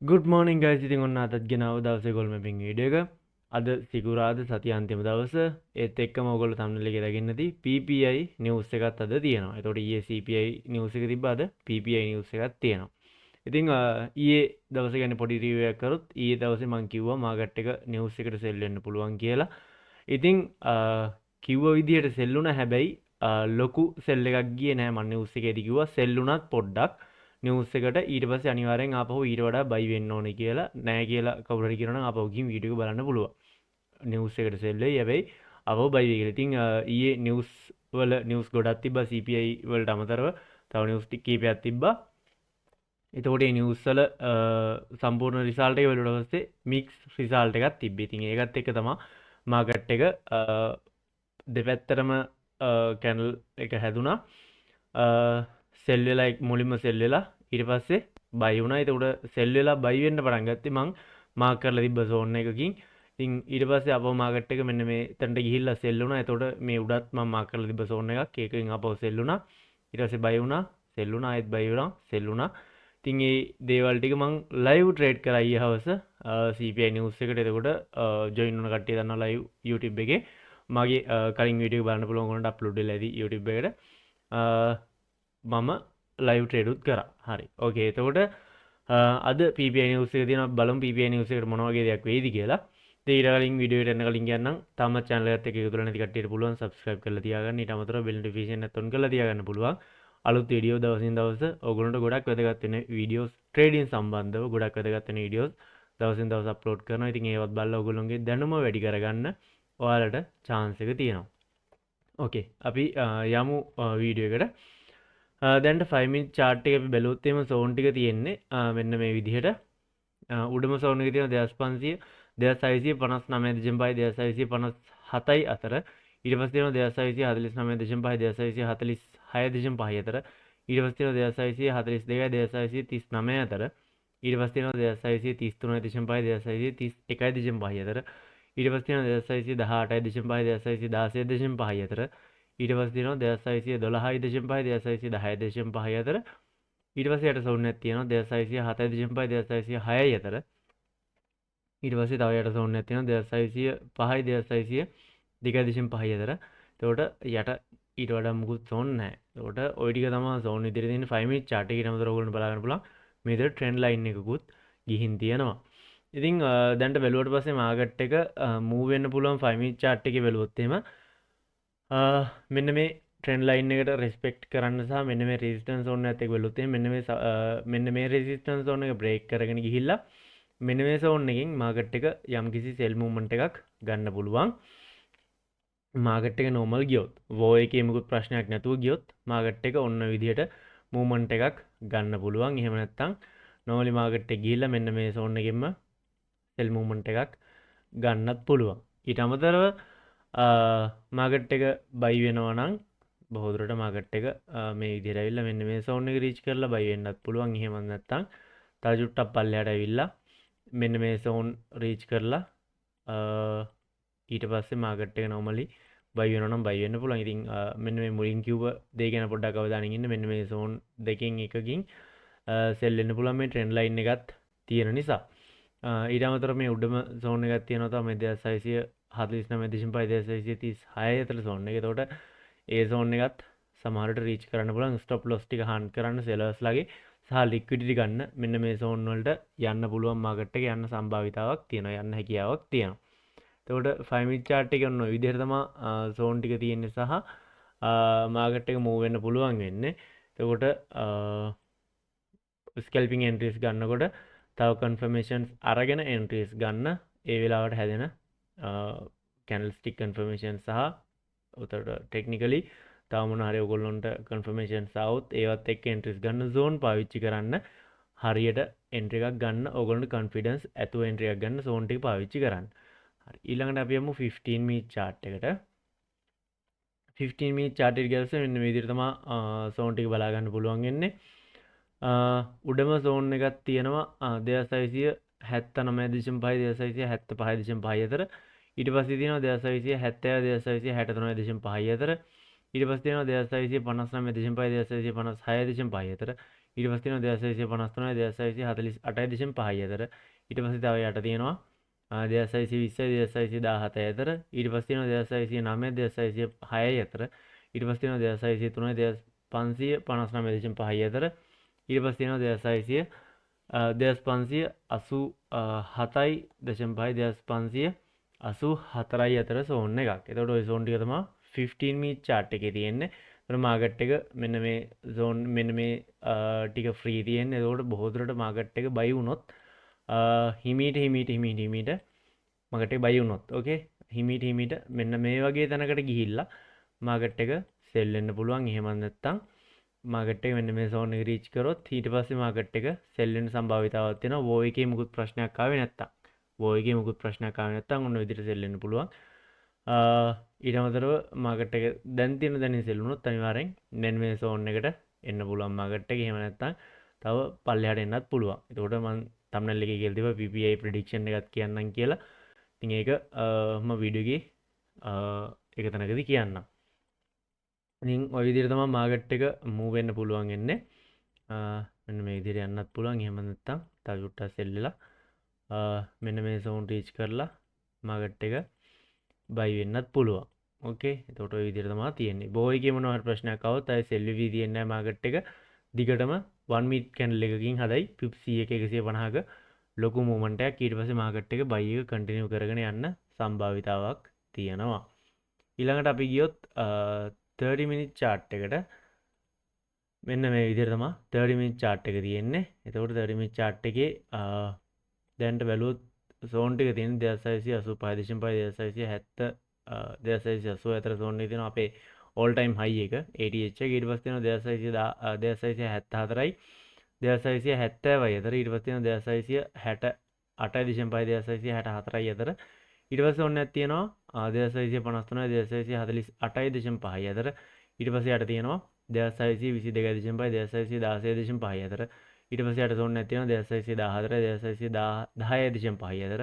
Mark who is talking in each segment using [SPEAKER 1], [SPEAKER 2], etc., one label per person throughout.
[SPEAKER 1] good morning guys. ඉතින් ඔන්න අදත් ගෙනාව දවසේ ගොල් මැපින් වීඩියෝ එක. අද සිකුරාද සතිය අන්තිම දවස. ඒත් එක්කම ඔයගොල්ලෝ thumbnail එකේ දැකින් නැති PPI news එකත් අද තියෙනවා. ඒතකොට ඊයේ CPI news එක තිබ්බා, අද PPI news එකක් තියෙනවා. ඉතින් ඊයේ දවසේ ගැන පොඩි රිවිව් එකක් කරොත් ඊයේ දවසේ මම කිව්වා මාකට් එක news එකට සෙල් වෙන්න පුළුවන් කියලා. ඉතින් කිව්ව විදිහට සෙල් වුණා. හැබැයි ලොකු සෙල් එකක් ගියේ නැහැ. මම news එකේදී කිව්වා සෙල් වුණත් පොඩ්ඩක් නිවස් එකට ඊට පස්සේ අනිවාර්යෙන් ආපහු ඊට වඩා බයි වෙන්න ඕනේ කියලා. නෑ කියලා කවුරු හරි කියනවා නම් ආපහු ගිහින් වීඩියෝ එක බලන්න පුළුවන්. නිවස් එකට සෙල් වෙයි. හැබැයි ආපහු බයි වෙයි කියලා. ඉතින් ඊයේ නිවස් වල නිවස් ගොඩක් තිබ්බා. CPI වලට අමතරව තව නිවස් කීපයක් තිබ්බා. එතකොට මේ නිවස් වල සම්පූර්ණ රිසල්ට් එක බලුවට පස්සේ මික්ස් රිසල්ට් එකක් තිබ්බේ. ඉතින් ඒකත් එක්ක තමයි මාකට් එක දෙපැත්තටම කැනල් එක හැදුනා. සෙල් වෙලා මුලින්ම සෙල් වෙලා ඊට පස්සේ බයි වුණා. ඒකට සෙල් වෙලා බයි වෙන්න පටන් ගත්තේ මං මාක් කරලා තිබ්බ zone එකකින්. ඉතින් ඊට පස්සේ අපව මාකට් එක මෙන්න මේ තැනට ගිහිල්ලා සෙල් වුණා. ඒකට මේ උඩත් මම මාක් කරලා තිබ්බ zone එකක්. ඒකෙන් අපව සෙල් වුණා. ඊට පස්සේ බයි වුණා, සෙල් වුණා, ආයෙත් බයි වුණා, සෙල් වුණා. ඉතින් මේ දේවල් ටික මං ලයිව් ට්‍රේඩ් කරා ඊයේ හවස CPI news එකට. එතකොට ජොයින් වුණ කට්ටිය දන්නවා ලයිව් YouTube එකේ. මගේ කලින් වීඩියෝ එක බලන්න පුළුවන් ඕනට අප්ලෝඩ් වෙලා ඇති YouTube එකට. මම ලයිව් ට්‍රේඩ් උත් කරා. හරි. ඕකේ. එතකොට අද PPI news එක තියෙනවා. බලමු PPI news එකට මොන වගේ දෙයක් වෙයිද කියලා. ඊට කලින් වීඩියෝ එකට එන්න කලින් කියන්නම්. තාමත් channel එකත් එක්ක එකතු වෙලා නැති කට්ටියට පුළුවන් subscribe කරලා තියාගන්න. ඊට අමතරව bell notification එකත් on කරලා තියාගන්න පුළුවන්. අලුත් වීඩියෝ දවසින් දවස ඔයගොල්ලන්ට ගොඩක් වැදගත් වෙන වීඩියෝස් trading සම්බන්ධව ගොඩක් වැදගත් වෙන වීඩියෝස් දවසින් දවස අප්ලෝඩ් කරනවා. ඉතින් ඒවත් බලලා ඔයගොල්ලන්ගේ දැනුම වැඩි කරගන්න ඔයාලට chance එක තියෙනවා. ඕකේ. අපි යමු වීඩියෝ එකට. දැන්ට 5 minute chart එක අපි බැලුවොත් එහෙම zone ටික තියෙන්නේ මෙන්න මේ විදිහට. උඩම zone එකේ තියෙන 2500 2659.5 2657යි අතර. ඊට පස්සේ තියෙනවා 2649.5 2646.5 අතර. ඊට පස්සේ තියෙනවා 2642 2639 අතර. ඊට පස්සේ තියෙනවා 2633.5 2631.5 අතර. ඊට පස්සේ තියෙනවා 2618.5 2616.5 අතර. ඊට පස්සේ තියෙනවා 2612.5 2610.5 අතර. ඊට පස්සේ යට සෝන් එකක් තියෙනවා 2607.5 2606යි අතර. ඊට පස්සේ තව යට සෝන් එකක් තියෙනවා 2605 2602.5 අතර. එතකොට යට ඊට වඩා මුකුත් සෝන් නැහැ. එතකොට ওই ටික තමයි සෝන් විදිහට තියෙන 5 minute chart එකේ නමතර ඔයගොල්ලෝ බලා ගන්න පුළුවන්. මේ විදිහට ට්‍රෙන්ඩ් ලයින් එකකුත් ගිහින් තියෙනවා. ඉතින් දැන්ට බැලුවට පස්සේ මාකට් එක මූව් වෙන්න පුළුවන් 5 minute chart එකේ බැලුවොත් එහෙම මෙන්න මේ ට්‍රෙන්ඩ් ලයින් එකට රෙස්පෙක්ට් කරන්න සහ මෙන්න මේ රෙසිස්ටන්ස් zone එකත් එක්ක බැලුවොත් එහෙනම් මෙන්න මේ රෙසිස්ටන්ස් zone එක බ්‍රේක් කරගෙන ගිහිල්ලා මෙන්න මේ zone එකෙන් මාකට් එක යම්කිසි සෙල් මූව්මන්ට් එකක් ගන්න පුළුවන්. මාකට් එක normal ගියොත් වෝ එකේ මොකුත් ප්‍රශ්නයක් නැතුව ගියොත් මාකට් එක ඔන්න විදිහට මූව්මන්ට් එකක් ගන්න පුළුවන්. එහෙම නැත්නම් normally මාකට් එක ගිහිල්ලා මෙන්න මේ zone එකෙන්ම සෙල් මූව්මන්ට් එකක් ගන්නත් පුළුවන්. ඊට අමතරව මාකට් එක බයි වෙනවා නම් බොහෝ දුරට මාකට් එක මේ විදිහට ඇවිල්ලා මෙන්න මේ zone එක රීච් කරලා බයි වෙන්නත් පුළුවන්. එහෙම නැත්නම් තව චුට්ටක් පල්ලෙහාට ඇවිල්ලා මෙන්න මේ zone රීච් කරලා ඊට පස්සේ මාකට් එක normally බයි වෙනවා නම් බයි වෙන්න පුළුවන්. ඉතින් මෙන්න මේ මුලින් කිව්ව දේ ගැන පොඩ්ඩක් අවධානයෙන් ඉන්න. මෙන්න මේ zone දෙකෙන් එකකින් සෙල් වෙන්න පුළුවන් මේ ට්‍රෙන්ඩ් ලයින් එකත් තියෙන නිසා. ඊට අමතරව මේ උඩම zone එකක් තියෙනවා තමයි 2649.5 අතර zone එක. එතකොට ඒ zone එකත් සමහරට රීච් කරන්න පුළුවන්. ස්ටොප් ලොස් ටික හන්ට් කරන්න සෙලර්ස් ලගේ සහ ලික්විඩිටි ගන්න මෙන්න මේ zone වලට යන්න පුළුවන්. මාකට් එක යන්න සම්භාවිතාවක් තියෙනවා, යන්න හැකියාවක් තියෙනවා. එතකොට 5 minute chart එකේ ඔන්න ඔය විදිහට තමයි zone ටික තියෙන්නේ සහ මාකට් එක මූව් වෙන්න පුළුවන් වෙන්නේ. එතකොට ස්කැල්පින් එන්ට්‍රීස් ගන්නකොට තව කන්ෆර්මේෂන්ස් අරගෙන එන්ට්‍රීස් ගන්න ඒ වෙලාවට හැදෙන කැන්ඩල්ස්ටික් කන්ෆර්මේෂන් සහ උතට ටෙක්නිකලි තව මොන හරි ඔයගොල්ලොන්ට කන්ෆර්මේෂන්ස් આવොත් ඒවත් එක්ක එන්ට්‍රීස් ගන්න zone පාවිච්චි කරන්න. හරියට එන්ට්‍රි එකක් ගන්න ඔයගොල්ලන්ට කොන්ෆිඩන්ස් ඇතුව එන්ට්‍රි එකක් ගන්න zone ටික පාවිච්චි කරන්න. හරි. ඊළඟට අපි යමු 15 minute chart එකට. 15 minute chart එක ගැලස මෙන්න මේ විදිහට තමයි zone ටික බලා ගන්න පුළුවන් වෙන්නේ. උඩම zone එකක් තියෙනවා 2679.5 2675.5 අතර. ඊට පස්සේ තියෙනවා 2670 2663.5 අතර. ඊට පස්සේ තියෙනවා 2659.5 2656.5 අතර. ඊට පස්සේ තියෙනවා 2653 2648.5 අතර. ඊට පස්සේ තව යට තියෙනවා 2620 2617 අතර. ඊට පස්සේ තියෙනවා 2609 2606 අතර. ඊට පස්සේ තියෙනවා 2603 2559.5 අතර. ඊට පස්සේ තියෙනවා 2600 2587.5 2584 අතර සෝන් එකක්. එතකොට ওই සෝන් ටික තමයි 15 minute chart එකේ තියෙන්නේ. එතකොට මාකට් එක මෙන්න මේ zone මෙන්න මේ ටික free තියෙන්නේ. එතකොට බොහෝ දුරට මාකට් එක buy වුණොත් හිමීට මාකට් එක buy වුණොත් okay හිමීට මෙන්න මේ වගේ තැනකට ගිහිල්ලා මාකට් එක sell වෙන්න පුළුවන්. එහෙම නැත්නම් මාකට් එක මෙන්න මේ zone එක reach කරොත් ඊට පස්සේ මාකට් එක sell වෙන්න සම්භාවිතාවක් තියෙනවා. වෝ එකේ මුකුත් ප්‍රශ්නයක් ආවේ නැත්නම් ඔන්න විදිහට sell වෙන්න පුළුවන්. ඊට අමතරව මාකට් එක දැන් තියෙන දැනින් sell වුණොත් අනිවාර්යෙන් මෙන්න මේ zone එකට එන්න පුළුවන් මාකට් එක. එහෙම නැත්නම් තව පල්ලෙහාට එන්නත් පුළුවන්. එතකොට මම thumbnail එකේ කියලා තිබ්බා PPI prediction එකක් කියන්නම් කියලා. ඉතින් ඒක මම වීඩියෝ එකේ එක තැනකදී කියන්නම්. ඉතින් ওই විදිහට තමයි මාකට් එක move වෙන්න පුළුවන් එන්නේ. මෙන්න මේ විදිහට යන්නත් පුළුවන්. එහෙම නැත්නම් තව චුට්ටක් sell වෙලා මෙන්න මේ zone reach කරලා මාකට් එක buy වෙන්නත් පුළුවන්. ඕකේ. එතකොට ওই විදිහට තමයි තියෙන්නේ. බොහෝ එකේ මොනවා හරි ප්‍රශ්නයක් આવොත් අය sell වෙවි තියෙන්නේ නැහැ මාකට් එක. දිගටම 1 minute candle එකකින් හදයි pips 150ක ලොකු movement එකක්. ඊට පස්සේ මාකට් එක buy එක continue කරගෙන යන්න සම්භාවිතාවක් තියෙනවා. ඊළඟට අපි ගියොත් 30 minute chart එකට මෙන්න මේ විදිහට තමයි 30 minute chart එක තියෙන්නේ. එතකොට 30 minute chart එකේ දැන්ට බැලුවොත් zone ටික තියෙන 2685.5 2670 අතර zone එකේ තියෙනවා අපේ all time high එක ATH එක. ඊට පස්සේ තියෙනවා 2674යි 2670යි අතර. ඊට පස්සේ තියෙනවා 2668.5 2664යි අතර. ඊට පස්සේ ඔන්නක් තියෙනවා 2653 2648.5 අතර. ඊට පස්සේ යට තියෙනවා 2622.5 2616.5 අතර. ඊට පස්සේ යට zone එකක් තියෙනවා 2614 2610.5 අතර.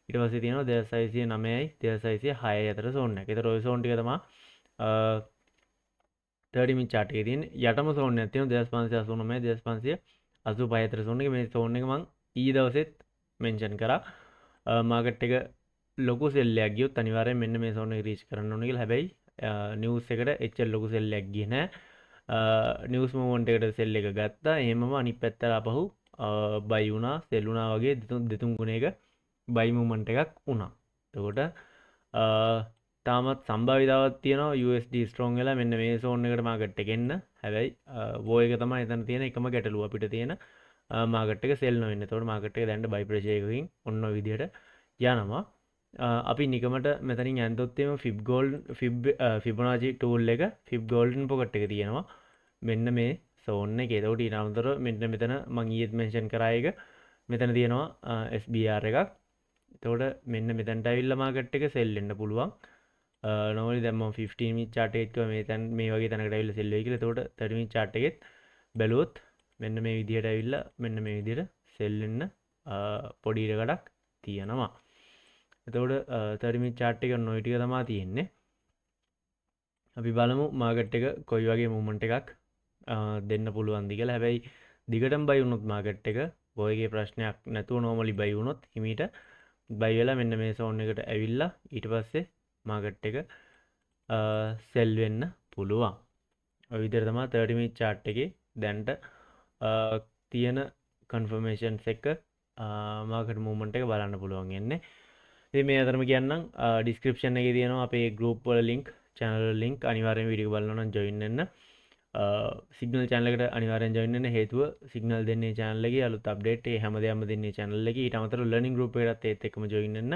[SPEAKER 1] ඊට පස්සේ තියෙනවා 2609යි 2606යි අතර zone එක. ඒතර ওই zone ටික තමයි 30 minute chart එකේ තියෙන්නේ. යටම zone එකක් තියෙනවා 2589 2585 අතර zone එක. මේ zone එක මම ඊ දවසෙත් mention කරා. මාකට් එක ලොකු sell එකක් ගියොත් අනිවාර්යෙන් මෙන්න මේ zone එක reach කරන්න ඕනේ කියලා. හැබැයි news එකට එච්චර ලොකු sell එකක් ගියේ නැහැ. නිවස් මූවමන්ට් එකට සෙල් එක ගත්තා. එහෙමම අනිත් පැත්තට ආපහු බයි වුණා, සෙල් වුණා වගේ දෙතුන් ගුණයක බයි මූවමන්ට් එකක් වුණා. එතකොට තාමත් සම්භාවිතාවක් තියෙනවා USD strong වෙලා මෙන්න මේ zone එකට මාකට් එක එන්න. හැබැයි වෝ එක තමයි එතන තියෙන එකම ගැටලුව අපිට තියෙන මාකට් එක සෙල් නොවෙන්න. එතකොට මාකට් එක දැන් බයි ප්‍රෙෂර් එකකින් ඔන්න ඔය විදිහට යනවා. අපි නිකමට මෙතනින් ඇන්දොත් එම Fibonacci tool එක Fib golden pocket එක තියෙනවා මෙන්න මේ zone එකේ. ඒකට ඊට අමතරව මෙන්න මෙතන මම ඊයේත් mention කරා එක මෙතන තියෙනවා SBR එකක්. එතකොට මෙන්න මෙතනට ඇවිල්ලා මාකට් එක sell වෙන්න පුළුවන්. normally දැන් මම 15 minute chart එකේ කිව්වා මේ වගේ තැනකට ඇවිල්ලා sell වෙයි කියලා. එතකොට 30 minute chart එකෙත් බැලුවොත් මෙන්න මේ විදිහට ඇවිල්ලා මෙන්න මේ විදිහට sell වෙන්න පොඩි ඉරකඩක් තියෙනවා. එතකොට 30 minute chart එක නොයි ටික තමයි තියෙන්නේ. අපි බලමු මාකට් එක කොයි වගේ මූවමන්ට් එකක් දෙන්න පුළුවන්ද කියලා. හැබැයි දිගටම බයි වුණොත් මාකට් එක බොයගේ ප්‍රශ්නයක් නැතුව normally බයි වුණොත් හිමීට බයි වෙලා මෙන්න මේ zone එකට ඇවිල්ලා ඊට පස්සේ මාකට් එක sell වෙන්න පුළුවන්. ඔය විදිහට තමයි 30 minute chart එකේ දැන්ට තියෙන confirmations එක මාකට් මූවමන්ට් එක බලන්න පුළුවන් යන්නේ. ඉතින් මේ අතරම කියන්නම් description එකේ තියෙනවා අපේ group වල link, channel වල link. අනිවාර්යෙන් වීඩියෝ බලනවා නම් join වෙන්න. signal channel එකට අනිවාර්යෙන් join වෙන්න. හේතුව signal දෙන්නේ channel එකේ අලුත් update ඒ හැමදේම දෙන්නේ channel එකේ. ඊට අමතරව learning group එකකටත් ඒත් එක්කම join වෙන්න.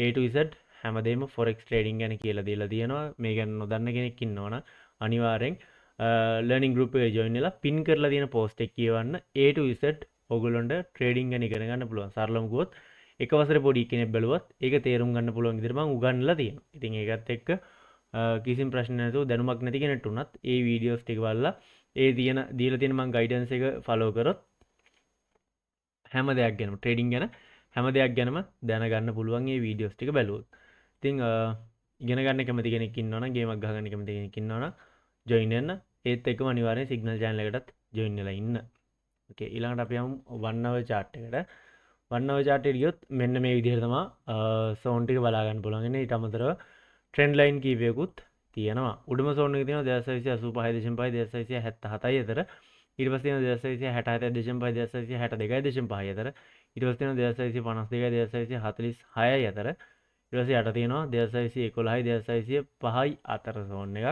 [SPEAKER 1] A to Z හැමදේම forex trading ගැන කියලා දීලා තියෙනවා. මේ ගැන නොදන්න කෙනෙක් ඉන්නවනම් අනිවාර්යෙන් learning group එකේ join වෙලා pin කරලා තියෙන post එක කියවන්න. A to Z ඔයගොල්ලන්ට trading ගැන ඉගෙන ගන්න පුළුවන්. සරලවම කිව්වොත් එක වසරේ පොඩි කෙනෙක් බැලුවත් ඒක තේරුම් ගන්න පුළුවන් විදිහට මම උගන්වලා තියෙනවා. ඉතින් ඒකත් එක්ක කිසිම ප්‍රශ්න නැතුව දැනුමක් නැති කෙනෙක්ට උනත් ඒ වීඩියෝස් ටික බලලා ඒ දීලා තියෙන මම ගයිඩන්ස් එක ෆලෝ කරොත් හැම දෙයක් ගැනම ට්‍රේඩින් ගැන හැම දෙයක් ගැනම දැනගන්න පුළුවන් මේ වීඩියෝස් ටික බැලුවොත්. ඉතින් ඉගෙන ගන්න කැමති කෙනෙක් ඉන්නවනම් ගේමක් ගහගන්න කැමති කෙනෙක් ඉන්නවනම් join වෙන්න. ඒත් එක්කම අනිවාර්යෙන් signal channel එකටත් join වෙලා ඉන්න. ඕකේ ඊළඟට අපි යමු 1 hour chart එකට 1 hour chart එකට ගියොත් මෙන්න මේ විදිහට තමයි zone ටික බලා ගන්න පුළුවන් ඉන්නේ ඊට අමතරව trend line කීපයකුත් තියෙනවා උඩම zone එකේ තියෙනවා 2685.5 2677 අතර ඊට පස්සේ තියෙනවා 2667.5 2662.5 අතර ඊට පස්සේ තියෙනවා 2652 2646 අතර ඊට පස්සේ යට තියෙනවා 2611 2605යි අතර zone එකක්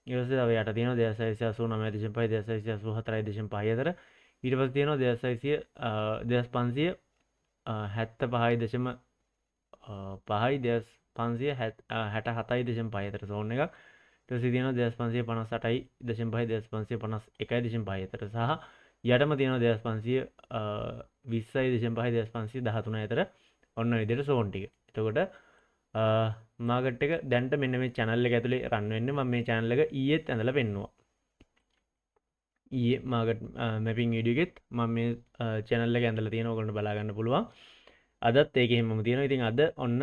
[SPEAKER 1] ඊට පස්සේ තව යට තියෙනවා 2689.5 2684.5 අතර ඊට පස්සේ තියෙනවා 2500 2575.5 2567.5 අතර zone එකක් ඊට පස්සේ තියෙනවා 2558.5 2551.5 අතර සහ යටම තියෙනවා 2520.5 2513 අතර ඔන්න විදිහට zone ටික. එතකොට මාකට් එක දැන්ට මෙන්න මේ channel එක ඇතුලේ run වෙන්නේ මම මේ channel එක ඊයේත් ඇඳලා පෙන්නුවා. ඊයේ මාකට් mapping video එකෙත් මම මේ channel එක ඇඳලා තියෙනවා ඔයගොල්ලන්ට බලා ගන්න පුළුවන්. අදත් ඒකේ හැමම තියෙනවා. ඉතින් අද ඔන්න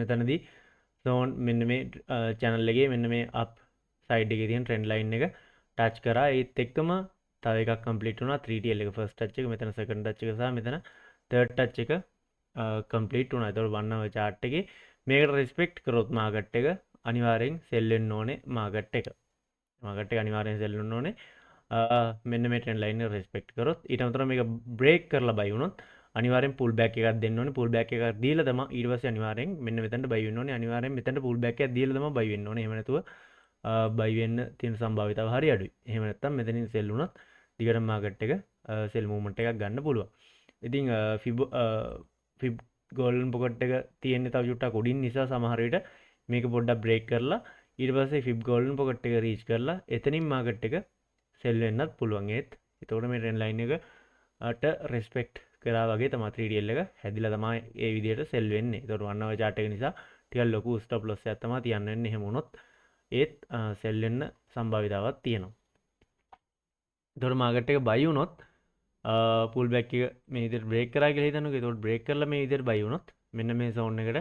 [SPEAKER 1] මෙතනදී zone මෙන්න මේ channel එකේ මෙන්න මේ up side එකේ තියෙන trend line එක touch කරා. ඒත් එක්කම තව එකක් complete වුණා 3TL එක first touch එක මෙතන second touch එක සහ මෙතන third touch එක complete වුණා. ඒතකොට 1 hour chart එකේ මේකට respect කරොත් market එක අනිවාර්යෙන් sell වෙන්න ඕනේ market එක. market එක අනිවාර්යෙන් sell වෙන්න ඕනේ. මෙන්න මේ trend line එක respect කරොත් ඊට අමතරව මේක break කරලා buy වුණොත් අනිවාර්යෙන් pull back එකක් දෙන්න ඕනේ. pull back එකක් දීලා තමයි ඊට පස්සේ අනිවාර්යෙන් මෙන්න මෙතනට buy වෙන්න ඕනේ. අනිවාර්යෙන් මෙතනට pull back එකක් දීලා තමයි buy වෙන්න ඕනේ. එහෙම නැතුව buy වෙන්න තියෙන සම්භාවිතාව හරි අඩුයි. එහෙම නැත්නම් මෙතනින් sell වුණොත් දිගටම market එක sell movement එකක් ගන්න පුළුවන්. ඉතින් fib golden pocket එක තියෙන්නේ තව චුට්ටක් උඩින් නිසා සමහර විට මේක පොඩ්ඩක් break කරලා ඊට පස්සේ fib golden pocket එක reach කරලා එතනින් market එක sell වෙන්නත් පුළුවන්. එතකොට මේ trend line එකට respect කරා වගේ තමයි 3DL එක හැදිලා තමයි ඒ විදිහට sell වෙන්නේ. ඒතකොට 1 hour chart එක නිසා ටිකක් ලොකු stop loss එකක් තමයි තියන්න වෙන්නේ. එහෙම වුණොත් ඒත් sell වෙන්න සම්භාවිතාවක් තියෙනවා. ඒතකොට market එක buy වුණොත් pull back එක මේ විදිහට break කරා කියලා හිතන්නකෝ. ඒතකොට break කරලා මේ විදිහට buy වුණොත් මෙන්න මේ zone එකට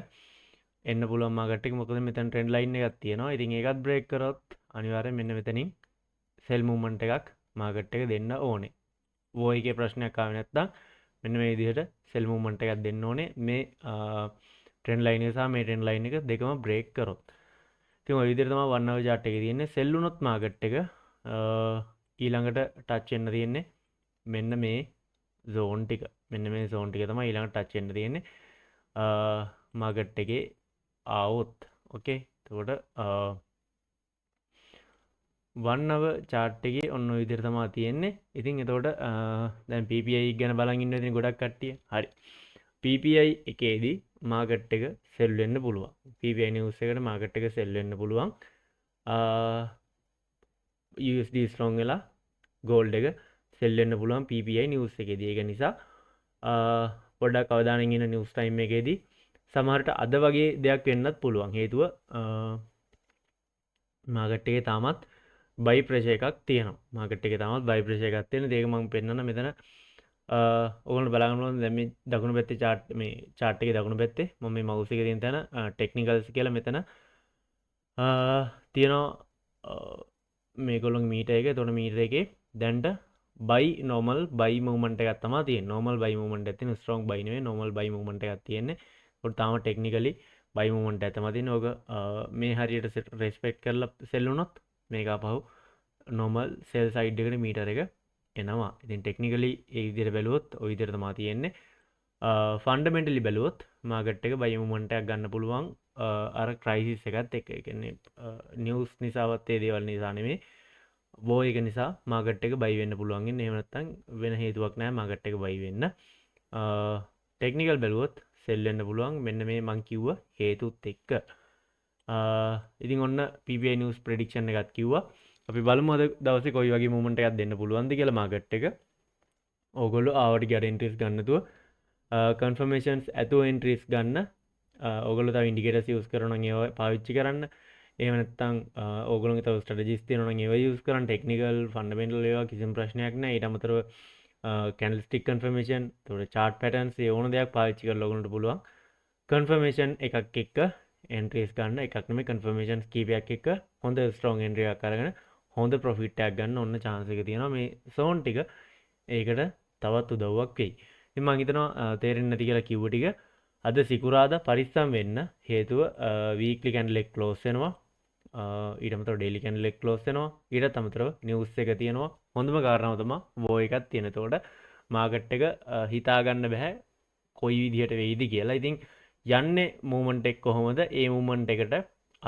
[SPEAKER 1] එන්න පුළුවන් market එක. මොකද මෙතන trend line එකක් තියෙනවා. ඉතින් ඒකත් break කරොත් අනිවාර්යෙන් මෙන්න මෙතනින් sell movement එකක් market එක දෙන්න ඕනේ. වෝ එකේ ප්‍රශ්නයක් ආවේ නැත්නම් මෙන්න මේ විදිහට sell movement එකක් දෙන්න ඕනේ මේ trend line එක සහ මේ trend line එක දෙකම break කරොත්. ඉතින් ඔය විදිහට තමයි 1 hour chart එකේ තියෙන්නේ. sell වුණොත් market එක ඊළඟට touch වෙන්න තියෙන්නේ මෙන්න මේ zone ටික. මෙන්න මේ zone ටික තමයි ඊළඟට touch වෙන්න තියෙන්නේ market එකේ ආවොත්. ඕකේ. එතකොට 1 hour chart එකේ ඔන්න ඔය විදිහට තමයි තියෙන්නේ. ඉතින් එතකොට දැන් PPI ගැන බලන් ඉන්න ඉතින් ගොඩක් කට්ටිය. හරි. PPI එකේදී market එක sell වෙන්න පුළුවන්. PPI news එකට market එක sell වෙන්න පුළුවන්. USD strong වෙලා gold එක sell වෙන්න පුළුවන් PPI news එකේදී. ඒක නිසා පොඩ්ඩක් අවධානයෙන් ඉන්න news time එකේදී සමහරට අද වගේ දෙයක් වෙන්නත් පුළුවන්. හේතුව market එකේ තාමත් buy pressure එකක් තියෙනවා. market එකේ තාමත් buy pressure එකක් තියෙනවා. ඒක මම පෙන්නන්න මෙතන ඔයගොල්ලෝ බලන්න ඕනේ. දැන් මේ දකුණු පැත්තේ chart මේ chart එකේ දකුණු පැත්තේ මම මේ mouse එකේ තියෙන තැන technicals කියලා මෙතන තියෙනවා මේගොල්ලෝගේ මීටර් එක. එතකොට මීටර් එකේ දැන්ට buy normal buy movement එකක් තමයි තියෙන්නේ. normal buy movement එකක් තියෙන strong buy නෙවෙයි normal buy movement එකක් තියෙන්නේ. ඒකට තාම technically buy movement එක තමයි තියෙන්නේ. ඔක මේ හරියට respect කරලා sell වුණොත් මේක අපහු normal sell side එකට මීටර් එක එනවා. ඉතින් technically ඒ විදිහට බැලුවොත් ওই විදිහට තමයි තියෙන්නේ. fundamentally බැලුවොත් market එක buy movement එකක් ගන්න පුළුවන් අර crisis එකත් එක්ක. ඒ කියන්නේ news නිසාවත් ඒ දේවල් නිසා නෙමෙයි. war එක නිසා market එක buy වෙන්න පුළුවන් ඉන්නේ. එහෙම නැත්නම් වෙන හේතුවක් නැහැ market එක buy වෙන්න. technical බැලුවොත් sell වෙන්න පුළුවන් මෙන්න මේ මං කිව්ව හේතුත් එක්ක. ඉතින් ඔන්න PPI news prediction එකත් කිව්වා. අපි බලමු අද දවසේ කොයි වගේ movement එකක් දෙන්න පුළුවන්ද කියලා market එක. ඕගොල්ලෝ ආවට ගියට entries ගන්න නැතුව confirmations ඇතුව entries ගන්න. ඕගොල්ලෝ තව indicators use කරනවා නම් ඒවා පාවිච්චි කරන්න. එහෙම නැත්නම් ඕගොල්ලෝගේ තව strategies තියෙනවා නම් ඒවා use කරන්න. technical fundamental ඒවා කිසිම ප්‍රශ්නයක් නැහැ. ඊට අමතරව candlestick confirmation, එතකොට chart patterns ඒ ඕන දෙයක් පාවිච්චි කරලා ඕගොල්ලන්ට පුළුවන් confirmation එකක් එක්ක entries ගන්න. එකක් නෙමෙයි confirmations කීපයක් එක්ක හොඳ strong entry එකක් අරගෙන හොඳ profit එකක් ගන්න ඔන්න chance එක තියෙනවා. මේ zone ටික ඒකට තවත් උදව්වක් වෙයි. ඉතින් මම හිතනවා තේරෙන්නේ නැති කියලා කිව්ව ටික අද සිකුරාදා පරිස්සම් වෙන්න හේතුව වීක්ලි කැන්ඩල් එක ක්ලෝස් වෙනවා. ඊට අමතරව ඩේලි කැන්ඩල් එක ක්ලෝස් වෙනවා. ඊටත් අමතරව නිවුස් එක තියෙනවා. හොඳම කාරණාව තමයි වෝ එකක් තියෙන. එතකොට මාකට් එක හිතා ගන්න බෑ කොයි විදිහට වෙයිද කියලා. ඉතින් යන්නේ මූවමන්ට් එක කොහොමද? ඒ මූවමන්ට් එකට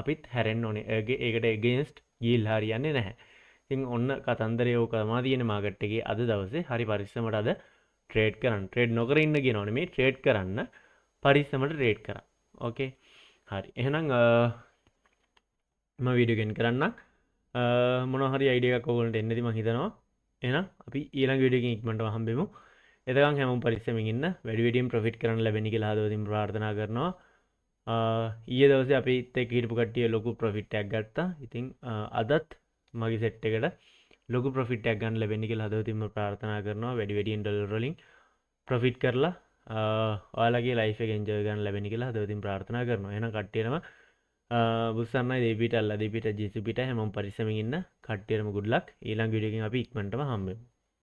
[SPEAKER 1] අපිත් හැරෙන්න ඕනේ. ඒකට එගේන්ස්ට් ගිහිල්ලා හරියන්නේ නැහැ. ඉතින් ඔන්න කතන්දරය ඕක තමයි තියෙන්නේ මාකට් එකේ අද දවසේ. හරි පරිස්සමට අද ට්‍රේඩ් කරන්න. ට්‍රේඩ් නොකර ඉන්න කියනවනේ මේ ට්‍රේඩ් කරන්න. පරිස්සමට ට්‍රේඩ් කරා. ඕකේ. හරි. එහෙනම් මම වීඩියෝ ගෙන් කරන්න. මොනවා හරි අයිඩියා එකක් ඕගොල්ලන්ට එන්නේදී මම හිතනවා. එහෙනම් අපි ඊළඟ වීඩියෝ එකකින් ඉක්මනටම හම්බෙමු. එතකන් හැමෝම පරිස්සමින් ඉන්න. වැඩි වැඩියෙන් ප්‍රොෆිට් කරන්න ලැබෙන්න කියලා හදවතින් ප්‍රාර්ථනා කරනවා. ඊයේ දවසේ අපිත් එක්ක හිටපු කට්ටිය ලොකු ප්‍රොෆිට් එකක් ගත්තා. ඉතින් අදත් මගේ සෙට් එකට ලොකු ප්‍රොෆිට් එකක් ගන්න ලැබෙන්න කියලා හදවතින්ම ප්‍රාර්ථනා කරනවා. වැඩි වැඩියෙන් ඩොලර් වලින් ප්‍රොෆිට් කරලා ඔයාලගේ ලයිෆ් එක එන්ජොයි කරන්න ලැබෙන්න කියලා හදවතින් ප්‍රාර්ථනා කරනවා. එහෙනම් කට්ටියටම බුස්සන්නයි දෙවිපිට අල්ලා දෙවිපිට ජේසුපිට හැමෝම පරිස්සමින් ඉන්න. කට්ටියටම good luck. ඊළඟ වීඩියෝ එකකින් අපි ඉක්මනටම හම්බෙමු.